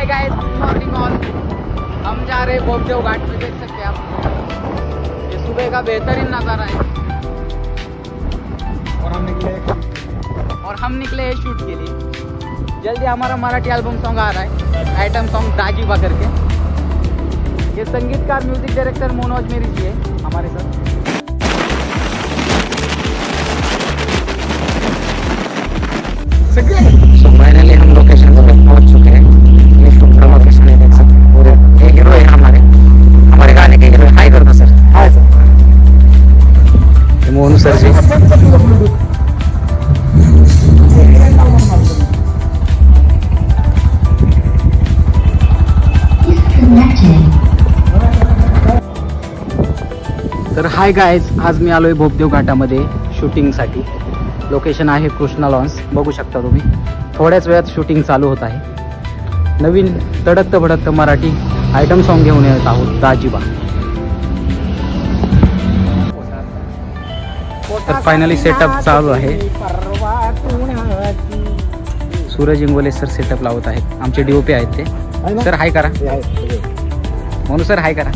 Guys, good morning all. हम जा रहे हैं भोपदेव घाट पे, देख सकते हैं आप। ये सुबह का बेहतरीन नज़ारा है। और हम निकले हैं शूट के लिए। जल्दी हमारा मराठी एल्बम सॉन्ग आ रहा है, आइटम सॉन्ग दाजीबा करके। ये संगीतकार म्यूजिक डायरेक्टर मनोज मेरी जी है हमारे साथ। So finally हम लोकेशन पर पहुंच चुके हैं। ये शूट का लोकेशन है, देख सकते हैं। पूरे ये हीरो है हमारे गाने के हीरो। हाय करना सर। Hi sir. ये मोनू सर जी। तर हाय गाइज, आज मी आलोय भोपदेव घाटामध्ये शूटिंगसाठी। लोकेशन आहे कृष्णा लॉन्स, बघू शकता तुम्ही। थोड्याच वेळात शूटिंग चालू होत आहे। नवीन तडकतं भडकतं मराठी आयटम सॉन्ग घेऊन येत आहोत, दाजीबा। तर फायनली सेटअप चालू आहे। सूरज इंगोले सर सेटअप लावत आहेत, आमचे डीओपी आहेत ते। सर हाय करा। म्हणून सर हाय करा।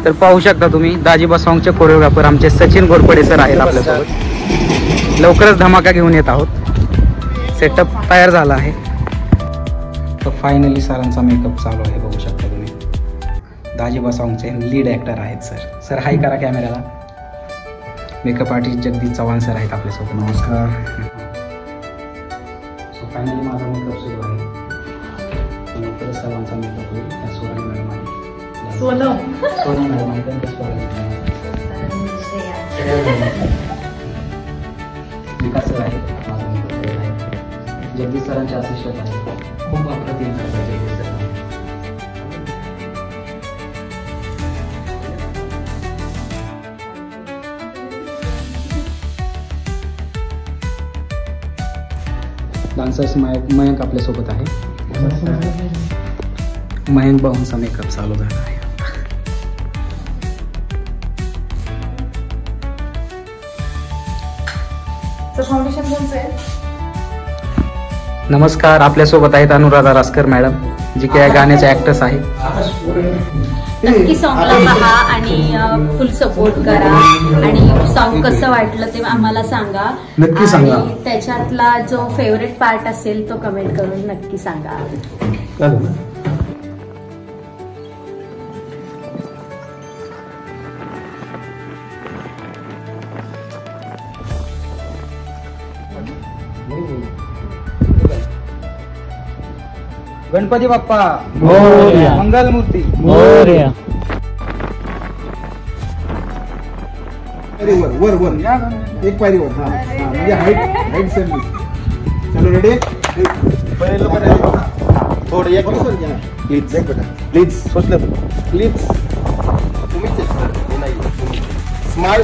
तर पाहू शकता तुम्ही, दाजीबा सॉन्गचे कोरिओग्राफर आमचे सचिन घोरपडे सर आहेत आपल्यासोबत। लवकरच धमाका घेऊन येत आहोत। सेटअप तयार झाला आहे। तर फायनली सरांचा मेकअप चालू आहे, बघू शकता तुम्ही। दाजीबा सॉन्गचे लीड ॲक्टर आहेत सर। सर हाय करा कॅमेराला। Makeup artist Jagdish Chavan sir आहेत आपल्यासोबत। नमस्कार। सो फायनली माझा मेकअप सुरू आहे। लवकरच सर्वांचा मेकअप होईल। सोनम मॅडम आहे, सोनम मॅडम आहे, त्यांच्या विकास सर आहे, माझा मेकअप आहे। जगदीश सरांचे असिस्टंट आहे, खूप अप्रतिम करतात जगदीश सर। डान्सर्स मयंक आपल्यासोबत आहे। मयंक भाऊंचा मेकअप चालू झाला आहे। नमस्कार, आपल्यासोबत आहेत अनुराधा रासकर मॅडम, जी की या गाण्याचे ऍक्टर्स आहेत। नक्की सॉन्गला पहा आणि फुल सपोर्ट करा। आणि सॉन्ग कसं वाटलं ते आम्हाला सांगा। नक्की सांगा। आणि त्याच्यातला जो फेवरेट पार्ट असेल तो कमेंट करून नक्की सांगा। गणपती बाप्पा मोरया, मंगल मूर्ती मोरया। वर वर एक पायरी वर। हाँ म्हणजे हाईट सेम। चलो रेडी। थोडं एक प्लीज, एक बेटा प्लीज, सोचलं प्लीज। तुम्हीच स्माइल।